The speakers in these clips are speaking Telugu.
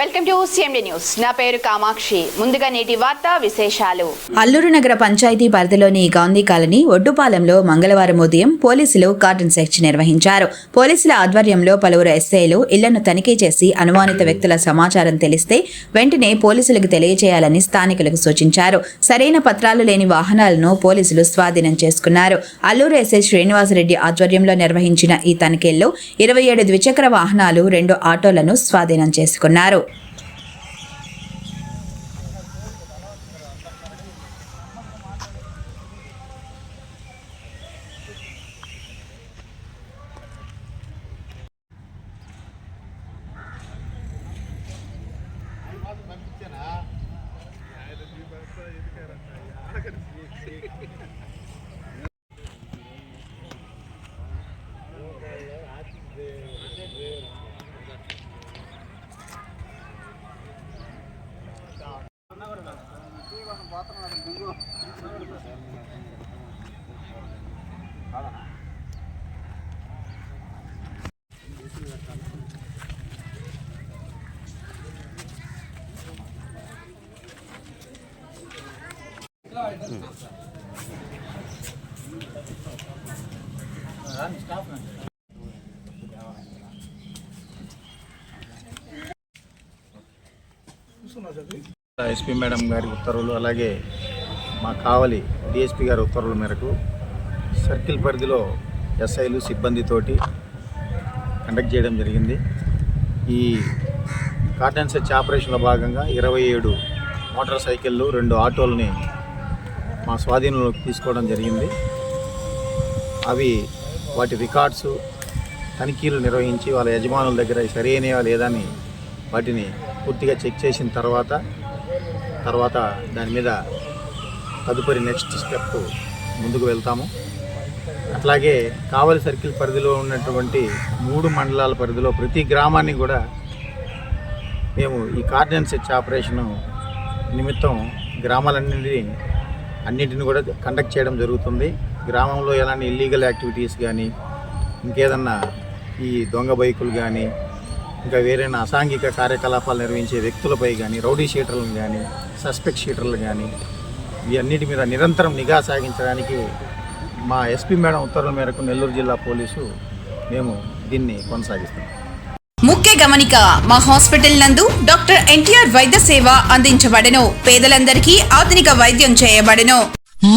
Welcome to CMD news. నా పేరు కామాక్షి. ముందుగా నేటి వార్తా విశేషాలు. అల్లూరు నగర పంచాయతీ పరిధిలోని గాంధీ కాలనీ ఒడ్డుపాలెంలో మంగళవారం ఉదయం పోలీసులు కార్డన్ సెర్చ్ నిర్వహించారు. పోలీసుల ఆధ్వర్యంలో పలువురు ఎస్ఐలు ఇళ్లను తనిఖీ చేసి అనుమానిత వ్యక్తుల సమాచారం తెలిస్తే వెంటనే పోలీసులకు తెలియజేయాలని స్థానికులకు సూచించారు. సరైన పత్రాలు లేని వాహనాలను పోలీసులు స్వాధీనం చేసుకున్నారు. అల్లూరు ఎస్ఐ శ్రీనివాసరెడ్డి ఆధ్వర్యంలో నిర్వహించిన ఈ తనిఖీల్లో 27 ద్విచక్ర వాహనాలు, 2 ఆటోలను స్వాధీనం చేసుకున్నారు. ఎస్పీ మేడం గారి ఉత్తర్వులు, అలాగే మా కావలి డిఎస్పీ గారి ఉత్తర్వుల మేరకు సర్కిల్ పరిధిలో ఎస్ఐలు సిబ్బందితోటి కండక్ట్ చేయడం జరిగింది. ఈ కార్డన్ సెర్చ్ ఆపరేషన్లో భాగంగా 27 మోటార్ సైకిళ్ళు, 2 ఆటోలని మా స్వాధీనంలోకి తీసుకోవడం జరిగింది. అవి వాటి రికార్డ్స్ తనిఖీలు నిర్వహించి వాళ్ళ యజమానుల దగ్గర సరైనవా లేదా అని వాటిని పూర్తిగా చెక్ చేసిన తర్వాత దాని మీద తదుపరి నెక్స్ట్ స్టెప్ ముందుకు వెళ్తాము. అట్లాగే కావలి సర్కిల్ పరిధిలో ఉన్నటువంటి 3 మండలాల పరిధిలో ప్రతి గ్రామాన్ని కూడా మేము ఈ కార్డన్ సెర్చ్ ఆపరేషను నిమిత్తం అన్నింటిని కూడా కండక్ట్ చేయడం జరుగుతుంది. గ్రామంలో ఎలాంటి ఇల్లీగల్ యాక్టివిటీస్ కానీ, ఇంకేదన్నా ఈ దొంగ బైకులు కానీ, ఇంకా వేరైనా అసాంఘిక కార్యకలాపాలు నిర్వహించే వ్యక్తులపై కానీ, రౌడీ షీటర్లను కానీ, సస్పెక్ట్ షీటర్లు కానీ, ఇవన్నిటి మీద నిరంతరం నిఘా సాగించడానికి మా ఎస్పీ మేడం ఉత్తర్వుల మేరకు నెల్లూరు జిల్లా పోలీసు మేము దీన్ని కొనసాగిస్తాం. ముఖ్య గమనిక, మా హాస్పిటల్ నందు డాక్టర్ ఎన్టీఆర్ వైద్య సేవ అందించబడెను. పేదలందరికీ ఆధునిక వైద్యం చేయబడెను.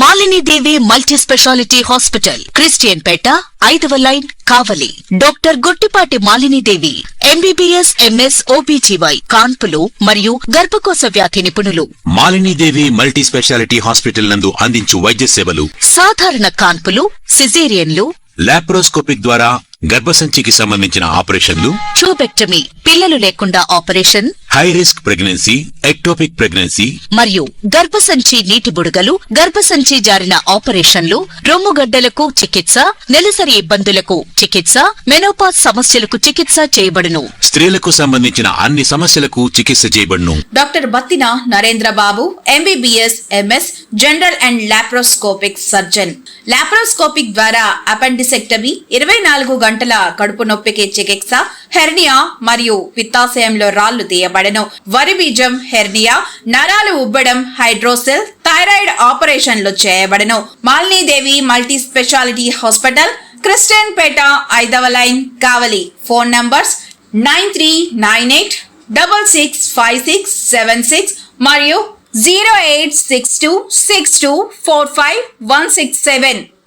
Malinidevi multi speciality hospital, Christian Peta, 5వ line, Kavali. Doctor Guttipati Malinidevi MBBS, MS, OBGY, కాన్పులు మరియు గర్భకోశ వ్యాధి నిపుణులు. మాలినీదేవి మల్టీ స్పెషాలిటీ హాస్పిటల్ నందు అందించు వైద్య సేవలు: సాధారణ కాన్పులు, సిజేరియన్లు, లాప్రోస్కోపిక్ ద్వారా గర్భసంచికి సంబంధించిన ఆపరేషన్లు, ట్యూబెక్టమీ, పిల్లలు లేకుండా operation, high risk pregnancy, ectopic pregnancy మరియు గర్భసంచి నీటి బుడగలు, గర్భసంచి జారిన ఆపరేషన్లు, రొమ్ముగడ్డలకు చికిత్స, నెలసరి ఇబ్బందులకు చికిత్స, మెనోపాజ్ సమస్యలకు చికిత్స చేయబడును. స్త్రీలకు సంబంధించిన అన్ని సమస్యలకు చికిత్స చేయబడును. Doctor Battina Narendra Babu MBBS, MS, general and laparoscopic surgeon. Laparoscopic ద్వారా అపెండిసెక్టమీ, 24 గంటల కడుపు నొప్పికి చికిత్స, హెర్నియా మరియు పిత్తాశయంలో రాళ్లు తీయబడెను. వరి బీజం, హెర్నియా, నరాలు ఉబ్బడం, హైడ్రోసెల్, థైరాయిడ్ ఆపరేషన్లు చేయబడెను. Malinidevi multi speciality hospital, Christian Peta, 5వ లైన్, కావలి. ఫోన్ నంబర్స్ 9398665676 మరియు 08626245167.